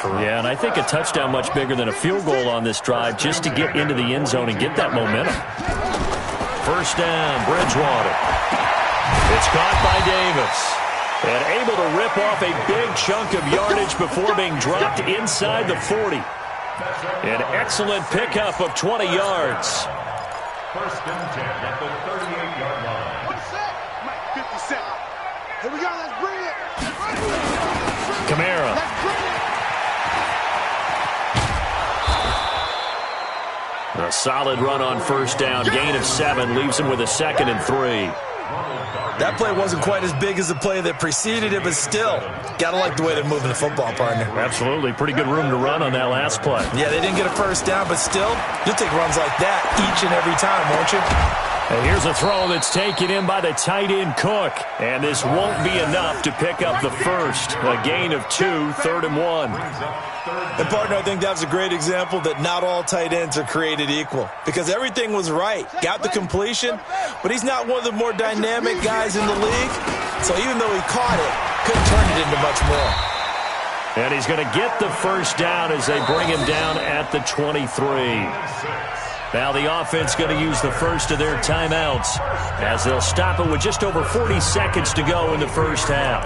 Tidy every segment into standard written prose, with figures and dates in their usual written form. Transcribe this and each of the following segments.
for him. Yeah, and I think a touchdown much bigger than a field goal on this drive just to get into the end zone and get that momentum. First down, Bridgewater. It's caught by Davis. And able to rip off a big chunk of yardage before being dropped inside the 40. An excellent pickup of 20 yards. First and 10 at the 38-yard line. What's that? 50 seconds. Here we go. Let's bring it. Kamara. Let's bring it. A solid run on first down. Gain of 7 leaves him with a 2nd and 3. That play wasn't quite as big as the play that preceded it, but still, gotta like the way they're moving the football, partner. Absolutely. Pretty good room to run on that last play. Yeah, they didn't get a first down, but still, you'll take runs like that each and every time, won't you? And here's a throw that's taken in by the tight end Cook. And this won't be enough to pick up the first. A gain of 2, 3rd and 1. And, partner, I think that's a great example that not all tight ends are created equal. Because everything was right. Got the completion, but he's not one of the more dynamic guys in the league. So even though he caught it, couldn't turn it into much more. And he's going to get the first down as they bring him down at the 23. Now the offense going to use the first of their timeouts as they'll stop it with just over 40 seconds to go in the first half.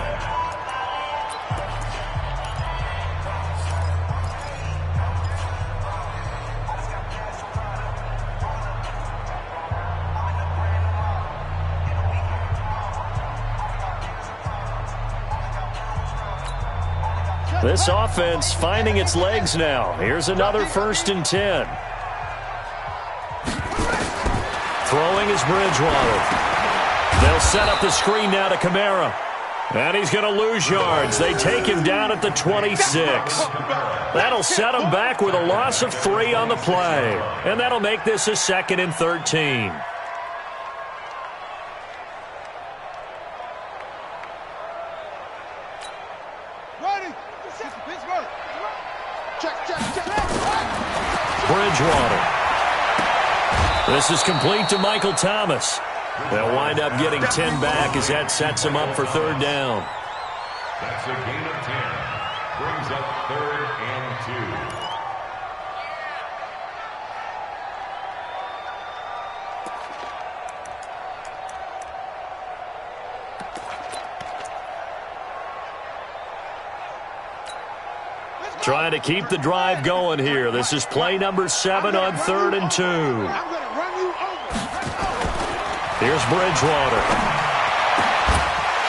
This offense finding its legs now. Here's another 1st and 10. Throwing is Bridgewater. They'll set up the screen now to Kamara. And he's going to lose yards. They take him down at the 26. That'll set him back with a loss of 3 on the play. And that'll make this a 2nd and 13. Bridgewater. This is complete to Michael Thomas. They'll wind up getting 10 back as that sets them up for 3rd down. That's a gain of 10. Brings up 3rd and 2. Trying to keep the drive going here. This is play number 7 on 3rd and 2. Here's Bridgewater.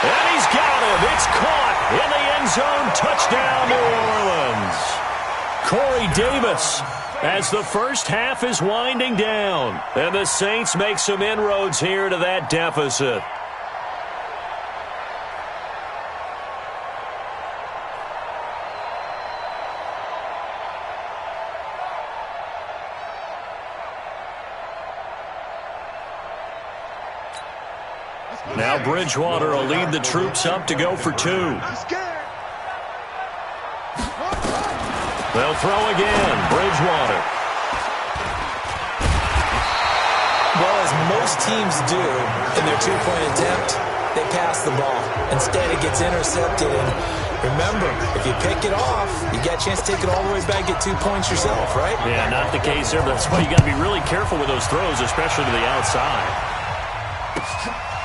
And he's got him. It's caught in the end zone. Touchdown, New Orleans. Corey Davis as the first half is winding down. And the Saints make some inroads here to that deficit. Now Bridgewater will lead the troops up to go for 2. They'll throw again. Bridgewater. Well, as most teams do in their 2-point attempt, they pass the ball. Instead, it gets intercepted. And remember, if you pick it off, you get a chance to take it all the way back, get 2 points yourself, right? Yeah, not the case there, but that's why you got to be really careful with those throws, especially to the outside.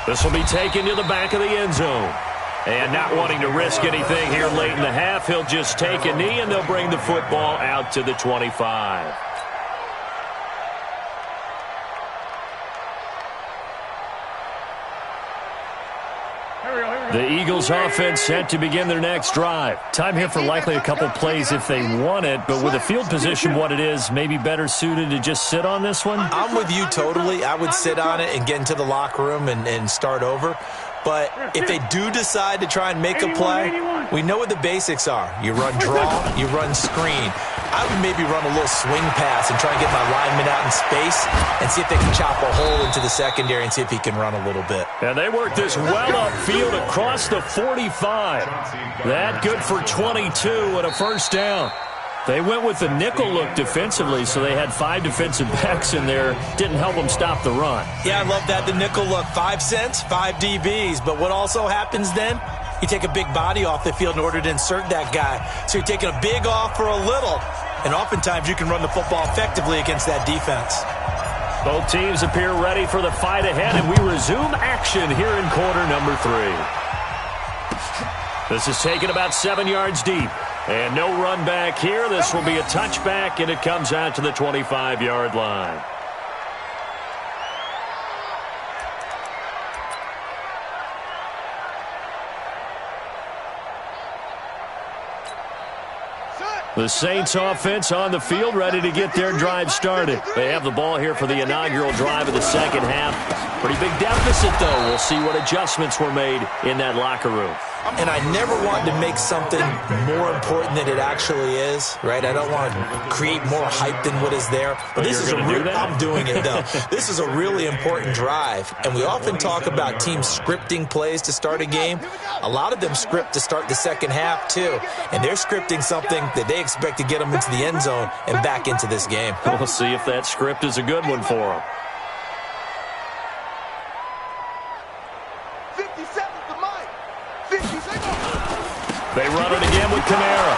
This will be taken to the back of the end zone. And not wanting to risk anything here late in the half, he'll just take a knee and they'll bring the football out to the 25. The Eagles offense set to begin their next drive. Time here for likely a couple plays if they want it, but with the field position what it is, maybe better suited to just sit on this one? I'm with you totally. I would sit on it and get into the locker room and start over. But if they do decide to try and make a play, we know what the basics are. You run draw, you run screen. I would maybe run a little swing pass and try and get my lineman out in space and see if they can chop a hole into the secondary and see if he can run a little bit. And they work this well upfield across the 45. That good for 22 and a first down. They went with the nickel look defensively, so they had 5 defensive backs in there. Didn't help them stop the run. Yeah, I love that, the nickel look. 5 cents, 5 DBs. But what also happens then? You take a big body off the field in order to insert that guy. So you're taking a big off for a little. And oftentimes you can run the football effectively against that defense. Both teams appear ready for the fight ahead, and we resume action here in quarter number 3. This is taken about 7 yards deep. And no run back here. This will be a touchback, and it comes out to the 25-yard line. The Saints offense on the field, ready to get their drive started. They have the ball here for the inaugural drive of the second half. Pretty big deficit, though. We'll see what adjustments were made in that locker room. And I never want to make something more important than it actually is, right? I don't want to create more hype than what is there. But this is I'm doing it, though. This is a really important drive. And we often talk about teams scripting plays to start a game. A lot of them script to start the second half, too. And they're scripting something that they expect to get them into the end zone and back into this game. We'll see if that script is a good one for them. 50 seconds to Mike. 50 seconds. They run it again with Kamara.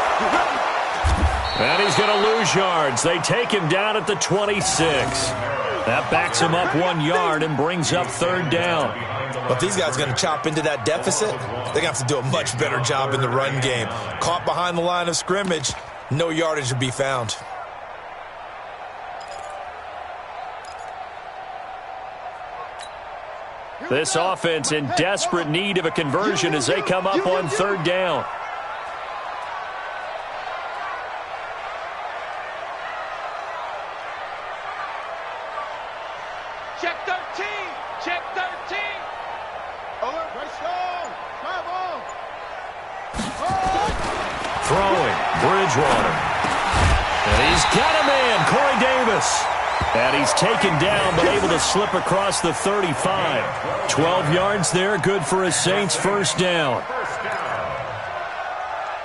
And he's going to lose yards. They take him down at the 26. That backs him up 1 yard and brings up third down. But if these guys are going to chop into that deficit, they're going to have to do a much better job in the run game. Caught behind the line of scrimmage, no yardage to be found. This offense in desperate need of a conversion as they come up on third down. Check 13. Check 13. Alert. Throwing, Bridgewater. And he's got a man, Corey Davis. And he's taken down, but able to slip across the 35. 12 yards there, good for a Saints first down.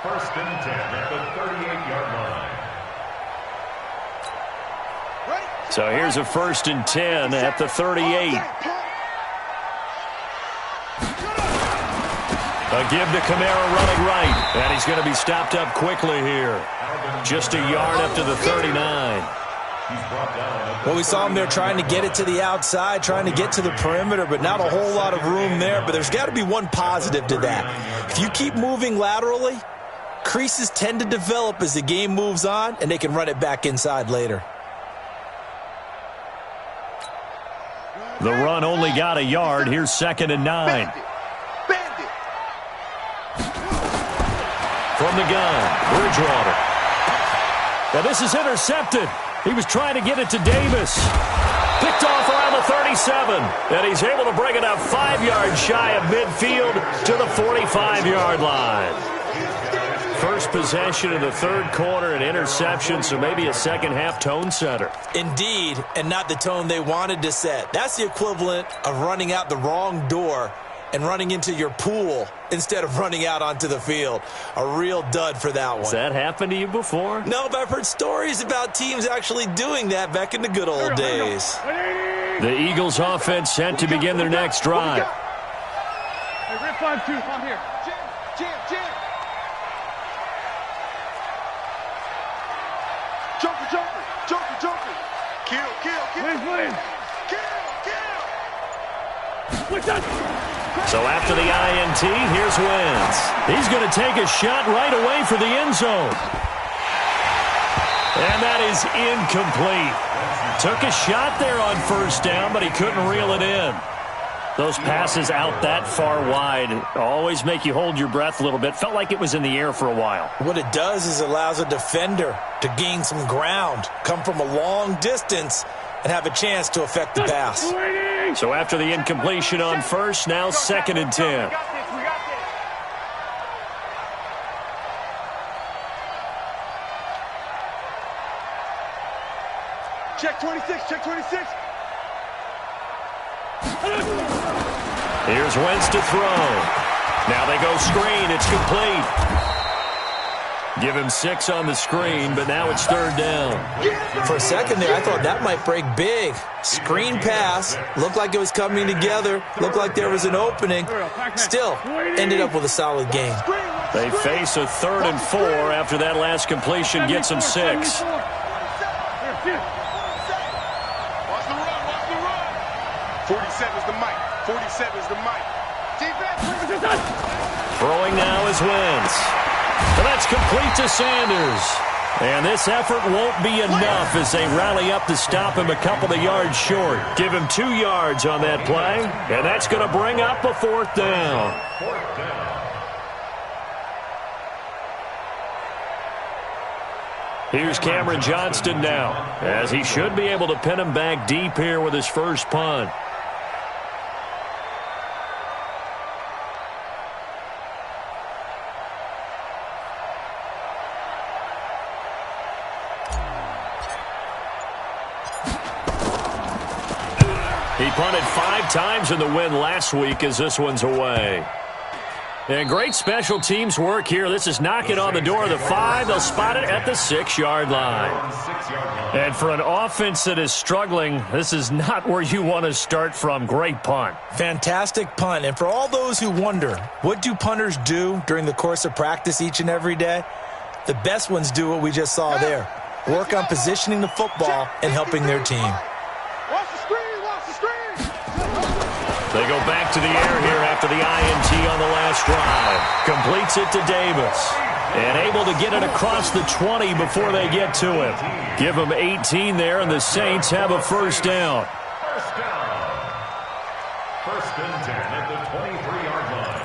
First and 10 at the 38-yard line. So here's a first and 10 at the 38. A give to Kamara running right. And he's going to be stopped up quickly here. Just a yard up to the 39. Well, we saw him there trying to get it to the outside, trying to get to the perimeter, but not a whole lot of room there. But there's got to be one positive to that. If you keep moving laterally, creases tend to develop as the game moves on, and they can run it back inside later. The run only got a yard. Here's second and 9. From the gun, Bridgewater. Now this is intercepted. He was trying to get it to Davis. Picked off around the 37. And he's able to bring it up 5 yards shy of midfield to the 45-yard line. First possession of the third quarter, an interception, so maybe a second-half tone setter. Indeed, and not the tone they wanted to set. That's the equivalent of running out the wrong door and running into your pool instead of running out onto the field. A real dud for that one. Has that happened to you before? No, but I've heard stories about teams actually doing that back in the good old days. The Eagles offense set to begin their next drive. Hey, red 5-2, come here. Jam. Joker. Kill. Williams. Kill. So after the INT, here's Wentz. He's going to take a shot right away for the end zone. And that is incomplete. Took a shot there on first down, but he couldn't reel it in. Those passes out that far wide always make you hold your breath a little bit. Felt like it was in the air for a while. What it does is it allows a defender to gain some ground, come from a long distance, and have a chance to affect the pass. So after the incompletion on first, now second and 10. Check 26. Here's Wentz to throw. Now they go screen. It's complete. Give him 6 on the screen, but now it's third down. For a second there, I thought that might break big. Screen pass. Looked like it was coming together. Looked like there was an opening. Still, ended up with a solid game. They face a 3rd and 4 after that last completion gets them 6. Watch the run. 47's the mic. 47's the mic. Throwing now is Wentz. And that's complete to Sanders. And this effort won't be enough as they rally up to stop him a couple of yards short. Give him 2 yards on that play, and that's going to bring up a 4th down. Here's Cameron Johnston now, as he should be able to pin him back deep here with his first punt. He punted 5 times in the win last week as this one's away. And great special teams work here. This is knocking on the door of the 5. They'll spot it at the 6-yard line. And for an offense that is struggling, this is not where you want to start from. Great punt. Fantastic punt. And for all those who wonder, what do punters do during the course of practice each and every day? The best ones do what we just saw there. Work on positioning the football and helping their team. Watch the screen, watch the screen. They go back to the air here after the INT on the last drive. Completes it to Davis. And able to get it across the 20 before they get to him. Give them 18 there, and the Saints have a first down. First down. 1st and 10 at the 23-yard line.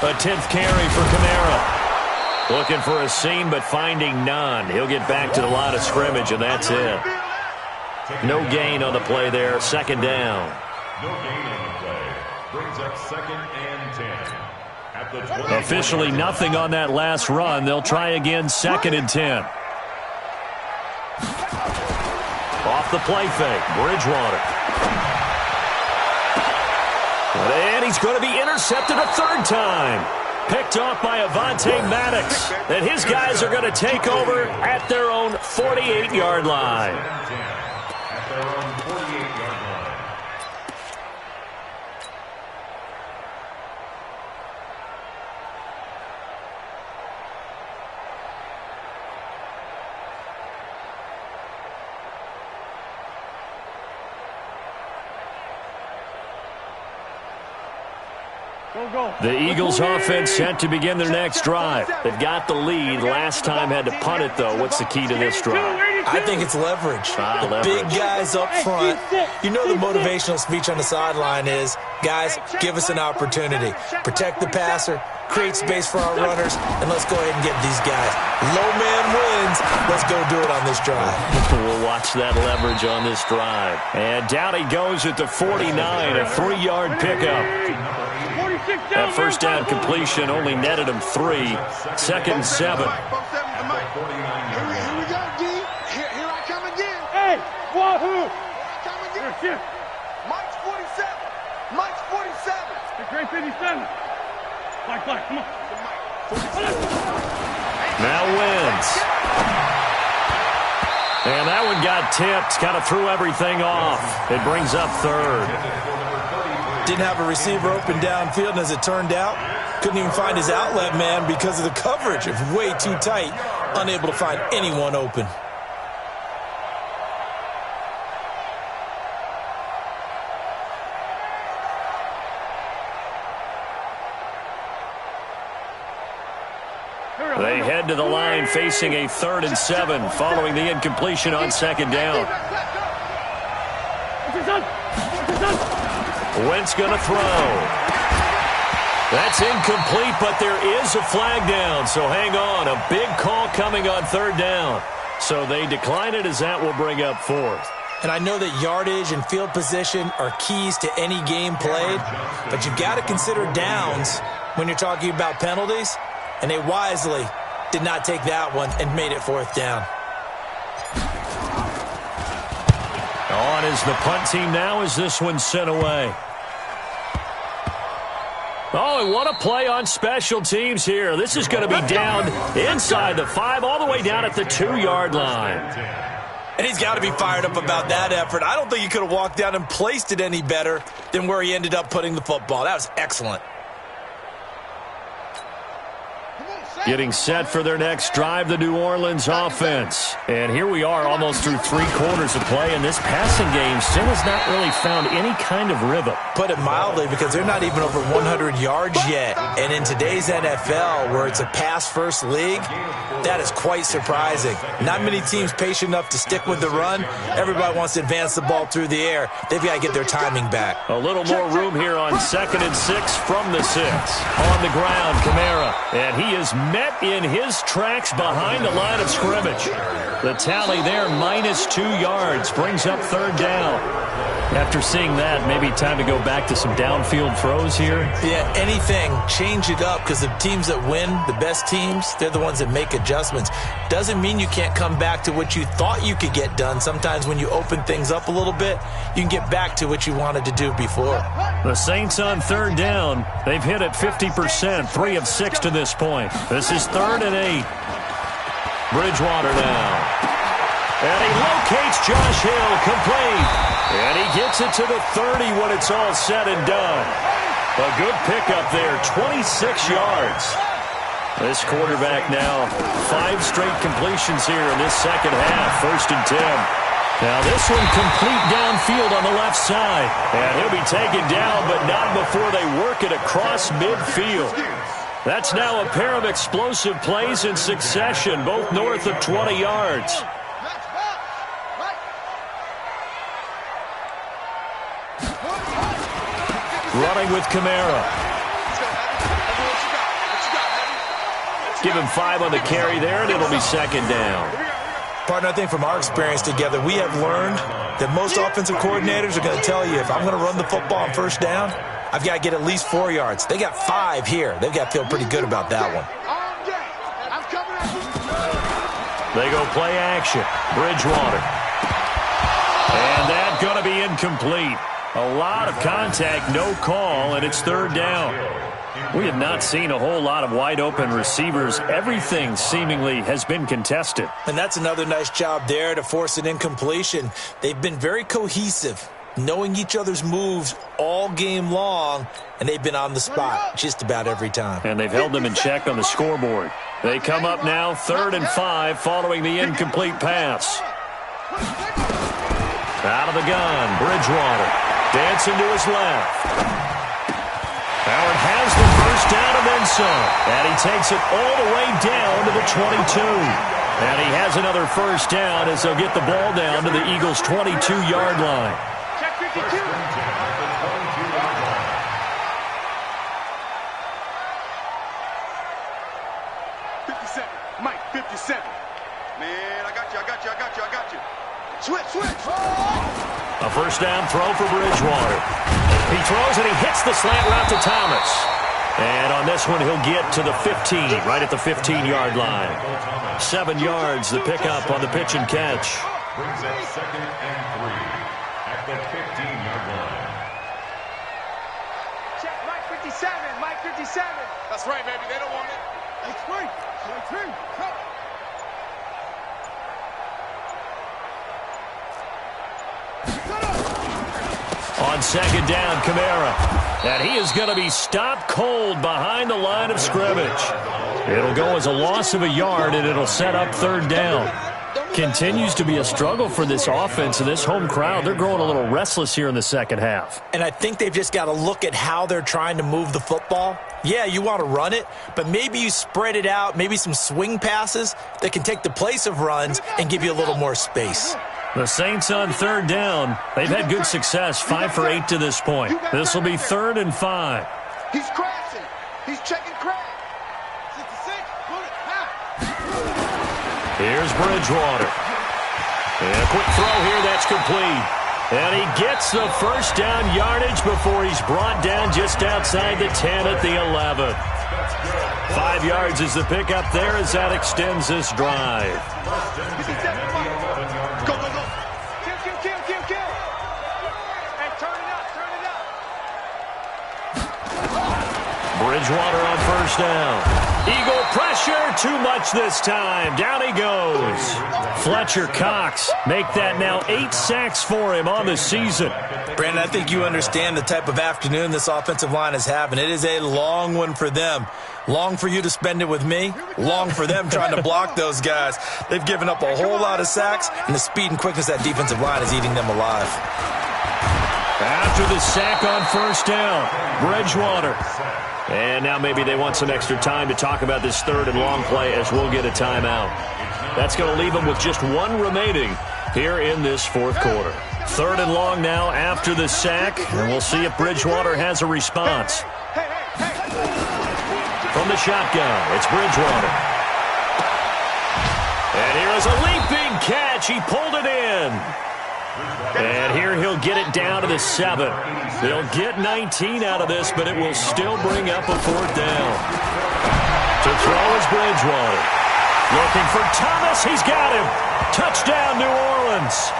A 10th carry for Kamara. Looking for a seam, but finding none. He'll get back to the line of scrimmage, and that's it. No gain on the play there. 2nd down. No gain on the play. Brings up 2nd and 10. At the 20. Officially nothing on that last run. They'll try again 2nd and 10. Off the play fake. Bridgewater. And he's going to be intercepted a 3rd time. Picked off by Avonte Maddox. And his guys are going to take over at their own 48-yard line. At their own 48-yard line. The Eagles offense set to begin their next drive. They've got the lead. Last time had to punt it, though. What's the key to this drive? I think it's leverage. The leverage. big guys up front. You know the motivational speech on the sideline is, guys, give us an opportunity. Protect the passer, create space for our runners, and let's go ahead and get these guys. Low man wins. Let's go do it on this drive. We'll watch that leverage on this drive. And down he goes at the 49, a 3-yard pickup. That first down completion only netted him 3. 2nd and 7. Here we go, D. Here I come again. Hey, wahoo! Come again. Mike's 47. Mike's 47. Great 57. Mike, come on. Now wins. And that one got tipped. Kind of threw everything off. It brings up 3rd. Didn't have a receiver open downfield, and as it turned out, couldn't even find his outlet man because of the coverage. It was way too tight, unable to find anyone open. They head to the line facing a 3rd and 7 following the incompletion on 2nd down. Wentz going to throw. That's incomplete, but there is a flag down, so hang on. A big call coming on 3rd down. So they decline it as that will bring up 4th. And I know that yardage and field position are keys to any game played, but you've got to consider downs when you're talking about penalties, and they wisely did not take that one and made it 4th down. On is the punt team now as this one's sent away. Oh, and what a play on special teams here. This is going to be down inside the 5, all the way down at the 2-yard line. And he's got to be fired up about that effort. I don't think he could have walked down and placed it any better than where he ended up putting the football. That was excellent. Getting set for their next drive, the New Orleans offense. And here we are almost through 3 quarters of play, and this passing game still has not really found any kind of rhythm. Put it mildly, because they're not even over 100 yards yet. And in today's NFL, where it's a pass-first league, that is quite surprising. Not many teams patient enough to stick with the run. Everybody wants to advance the ball through the air. They've got to get their timing back. A little more room here on 2nd and 6 from the 6. On the ground, Kamara. And he is met in his tracks behind the line of scrimmage. The tally there, -2 yards, brings up 3rd down. After seeing that, maybe time to go back to some downfield throws here. Yeah, anything. Change it up, because the teams that win, the best teams, they're the ones that make adjustments. Doesn't mean you can't come back to what you thought you could get done. Sometimes when you open things up a little bit, you can get back to what you wanted to do before. The Saints on 3rd down. They've hit it 50%, 3 of 6 to this point. This is 3rd and 8. Bridgewater now. And he locates Josh Hill, complete. And he gets it to the 30 when it's all said and done. A good pickup there, 26 yards. This quarterback now, 5 straight completions here in this second half, 1st and 10. Now this one complete downfield on the left side. And he'll be taken down, but not before they work it across midfield. That's now a pair of explosive plays in succession, both north of 20 yards. Running with Kamara. Give him 5 on the carry there, and it'll be 2nd down. Partner, I think from our experience together, we have learned that most offensive coordinators are going to tell you, if I'm going to run the football on 1st down, I've got to get at least 4 yards. They got 5 here. They've got to feel pretty good about that one. They go play action. Bridgewater. And that's going to be incomplete. A lot of contact, no call, and it's 3rd down. We have not seen a whole lot of wide-open receivers. Everything seemingly has been contested. And that's another nice job there to force an incompletion. They've been very cohesive, knowing each other's moves all game long, and they've been on the spot just about every time. And they've held them in check on the scoreboard. They come up now 3rd and 5 following the incomplete pass. Out of the gun, Bridgewater. Dancing to his left. Howard has the 1st down and then some. And he takes it all the way down to the 22. And he has another 1st down as they'll get the ball down to the Eagles' 22-yard line. Check 52. 57. Mike, 57. Man, I got you. Switch. A 1st down throw for Bridgewater. He throws and he hits the slant route to Thomas. And on this one, he'll get to the 15, right at the 15-yard line. 7 yards, the pickup on the pitch and catch. Brings up 2nd and 3 at the 15-yard line. Check Mike 57. Mike 57. That's right, baby. They don't want it. That's right. On 2nd down, Kamara. And he is going to be stopped cold behind the line of scrimmage. It'll go as a loss of a yard, and it'll set up 3rd down. Continues to be a struggle for this offense and this home crowd. They're growing a little restless here in the second half. And I think they've just got to look at how they're trying to move the football. Yeah, you want to run it, but maybe you spread it out, maybe some swing passes that can take the place of runs and give you a little more space. The Saints on 3rd down. They've had good success, 5 for 8 to this point. This will be 3rd and 5. He's crashing. He's checking crash. 66. Here's Bridgewater. And a quick throw here, that's complete. And he gets the first down yardage before he's brought down just outside the 10 at the 11. 5 yards is the pickup there as that extends this drive. Go, go, go. Kill. Hey, turn it up. Bridgewater on first down. Eagle pressure, too much this time. Down he goes. Fletcher Cox make that now 8 sacks for him on the season. Brandon, I think you understand the type of afternoon this offensive line is having. It is a long one for them. Long for you to spend it with me. Long for them trying to block those guys. They've given up a whole lot of sacks, and the speed and quickness of that defensive line is eating them alive. After the sack on first down, Bridgewater. And now maybe they want some extra time to talk about this third and long play as we'll get a timeout. That's going to leave them with just 1 remaining here in this fourth quarter. Third and long now after the sack, and we'll see if Bridgewater has a response. From the shotgun, it's Bridgewater. And here is a leaping catch. He pulled it in. And here he'll get it down to the 7. They'll get 19 out of this, but it will still bring up a 4th down. To throw is Bridgewater. Looking for Thomas. He's got him. Touchdown, New Orleans.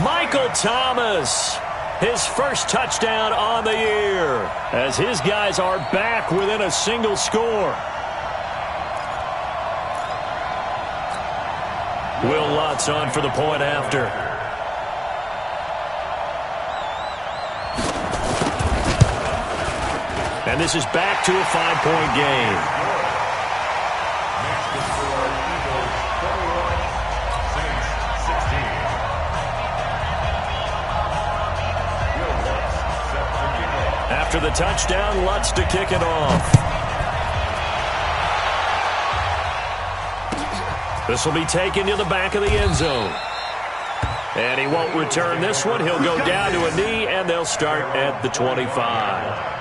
Michael Thomas. His first touchdown on the year as his guys are back within a single score. Will Lutz on for the point after. And this is back to a 5-point game. After the touchdown, Lutz to kick it off. This will be taken to the back of the end zone. And he won't return this one. He'll go down to a knee, and they'll start at the 25.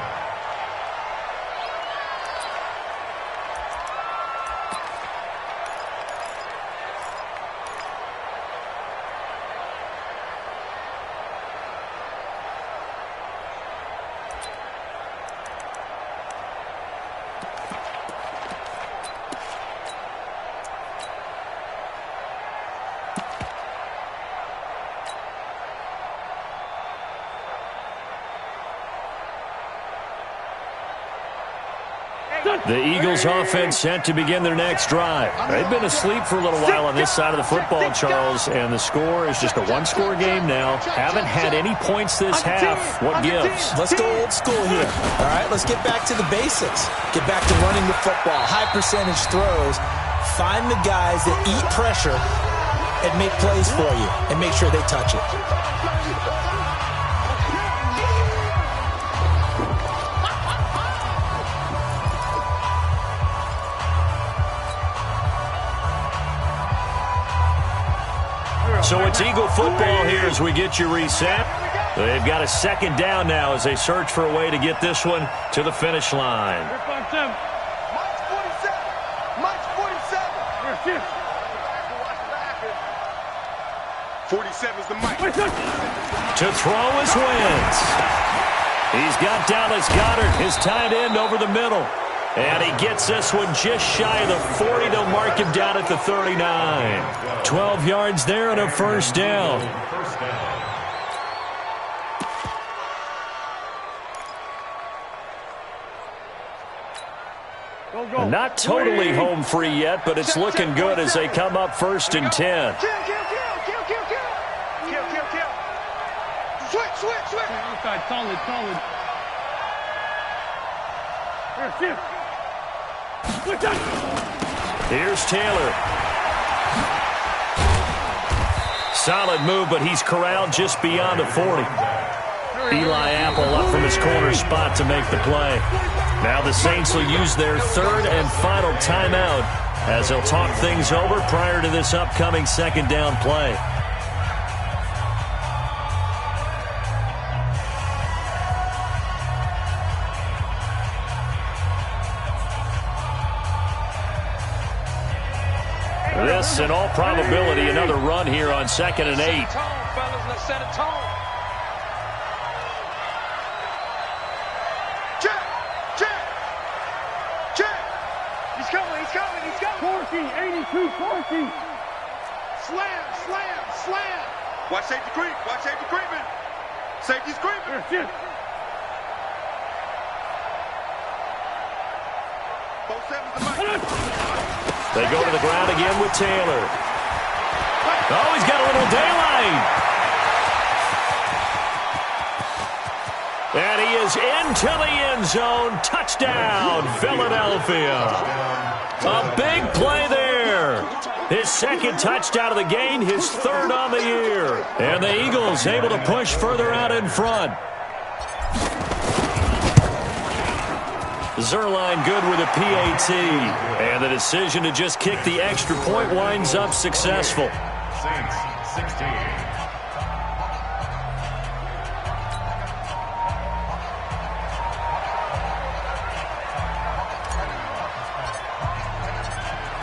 The Eagles offense set to begin their next drive. They've been asleep for a little while on this side of the football, Charles, and the score is just a 1-score game now. Haven't had any points this half. What gives? Let's go old school here. All right, let's get back to the basics. Get back to running the football, high percentage throws. Find the guys that eat pressure and make plays for you and make sure they touch it. So it's Eagle football here as we get you reset. They've got a 2nd down now as they search for a way to get this one to the finish line. Mike's 47. Mike's 47. 47's the Mike. To throw is Wentz. He's got Dallas Goedert, his tight end, over the middle. And he gets this one just shy of the 40. They'll mark him down at the 39. 12 yards there and a first down. And not totally home free yet, but it's looking good as they come up 1st and 10. Kill. Switch. Outside, solid. Here, Here's Taylor. Solid move, but he's corralled just beyond the 40. Eli Apple up from his corner spot to make the play. Now the Saints will use their 3rd and final timeout as they'll talk things over prior to this upcoming 2nd down play. this. In all probability, another run here on 2nd and 8. Set a tone, fellas. Let's set a tone. Check. Check. Check. He's coming. He's coming. He's coming. Corky, 82, Corky. Slam. Slam. Slam. Watch safety creep. Watch safety creeping. Safety's creeping. Shift. Both sevens to Mike. They go to the ground again with Taylor. Oh, he's got a little daylight. And he is into the end zone. Touchdown, Philadelphia. A big play there. His second touchdown of the game, his third on the year. And the Eagles able to push further out in front. Zuerlein good with a PAT. And the decision to just kick the extra point winds up successful. Saints 16.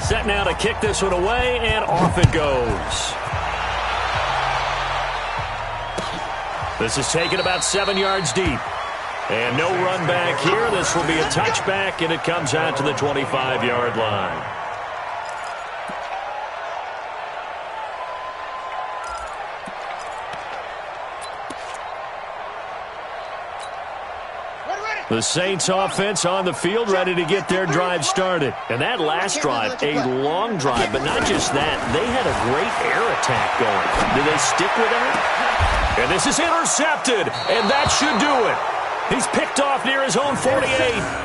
Set now to kick this one away, and off it goes. This is taken about 7 yards deep. And no run back here. This will be a touchback, and it comes out to the 25-yard line. The Saints offense on the field, ready to get their drive started. And that last drive, a long drive, but not just that. They had a great air attack going. Did they stick with that? And this is intercepted, and that should do it. He's picked off near his own 48,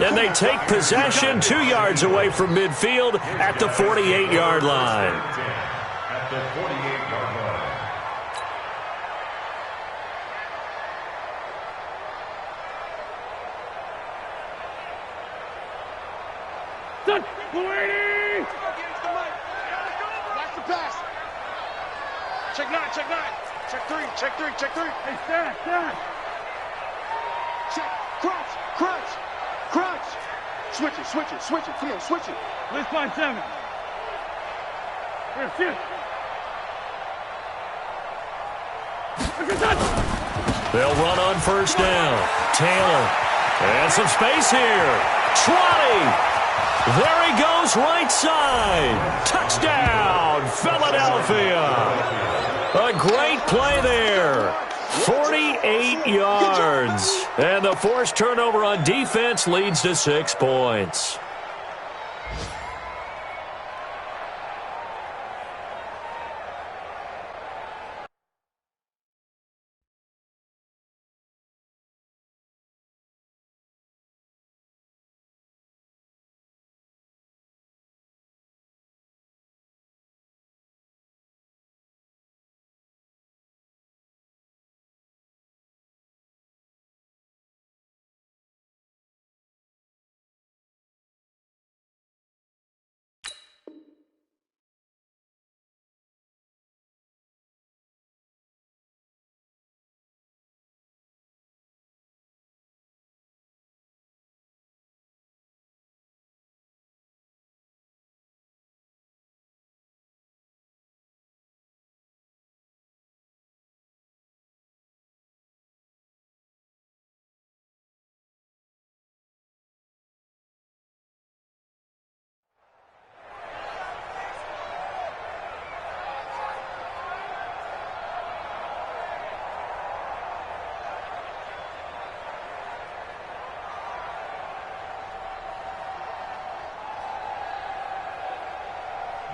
and they take possession 2 yards away from midfield at the 48-yard line. At the 48-yard line. Touch, 280. Watch the pass. Check 9, check 9. Check 3, check 3, check 3. Hey, stack. Check. Crunch, crunch, crunch. Switch it. Come on, switch it. Let's find 7. Here, shift. Look at that. They'll run on first down. Taylor. And some space here. Trotty. There he goes, right side. Touchdown, Philadelphia. A great play there. 48 yards. And the forced turnover on defense leads to 6 points.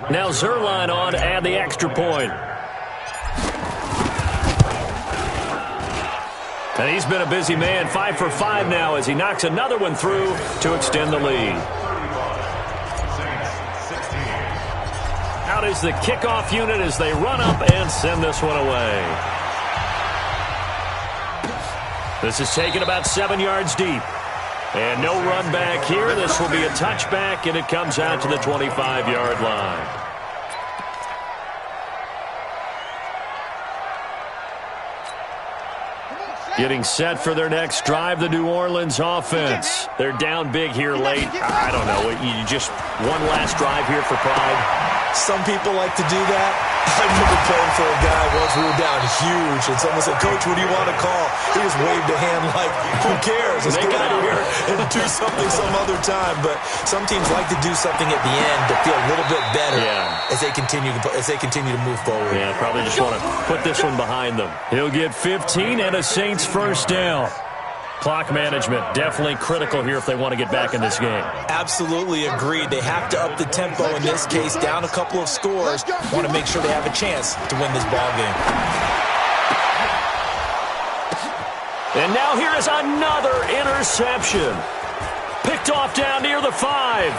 Now Zuerlein on to add the extra point. And he's been a busy man, 5 for 5 now as he knocks another one through to extend the lead. Out is the kickoff unit as they run up and send this one away. This is taken about 7 yards deep. And no run back here. This will be a touchback, and it comes out to the 25-yard line. Getting set for their next drive, the New Orleans offense. They're down big here late. I don't know. You just one last drive here for pride. Some people like to do that. I remember playing for a guy once. We were down huge, and someone said, "Coach, what do you want to call?" He just waved a hand like, "Who cares? Let's get out of here and do something some other time." But some teams like to do something at the end to feel a little bit better as they continue to move forward. Yeah, probably just want to put this one behind them. He'll get 15 and a Saints first down. Clock management definitely critical here if they want to get back in this game. Absolutely agreed. They have to up the tempo in this case, down a couple of scores. Want to make sure they have a chance to win this ball game. And now here is another interception. Picked off down near the 5.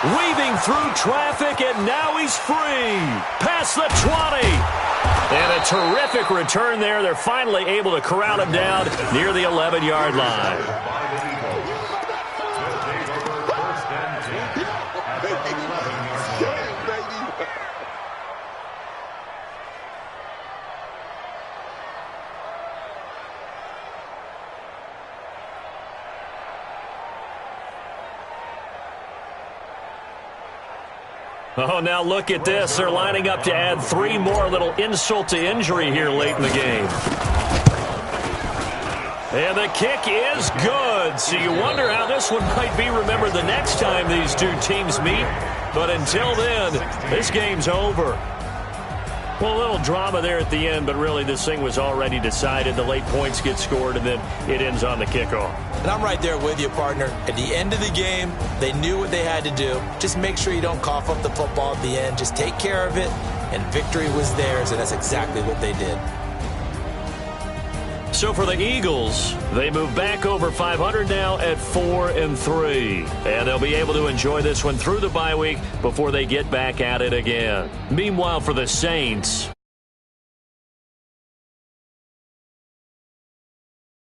Weaving through traffic, and now he's free. Past the 20. And a terrific return there. They're finally able to corral him down near the 11-yard line. Oh, now look at this. They're lining up to add 3 more, little insult to injury here late in the game. And the kick is good. So you wonder how this one might be remembered the next time these two teams meet. But until then, this game's over. Well, a little drama there at the end, but really this thing was already decided. The late points get scored, and then it ends on the kickoff. And I'm right there with you, partner. At the end of the game, they knew what they had to do. Just make sure you don't cough up the football at the end. Just take care of it, and victory was theirs, and that's exactly what they did. So for the Eagles, they move back over 500 now at 4-3. And they'll be able to enjoy this one through the bye week before they get back at it again. Meanwhile, for the Saints,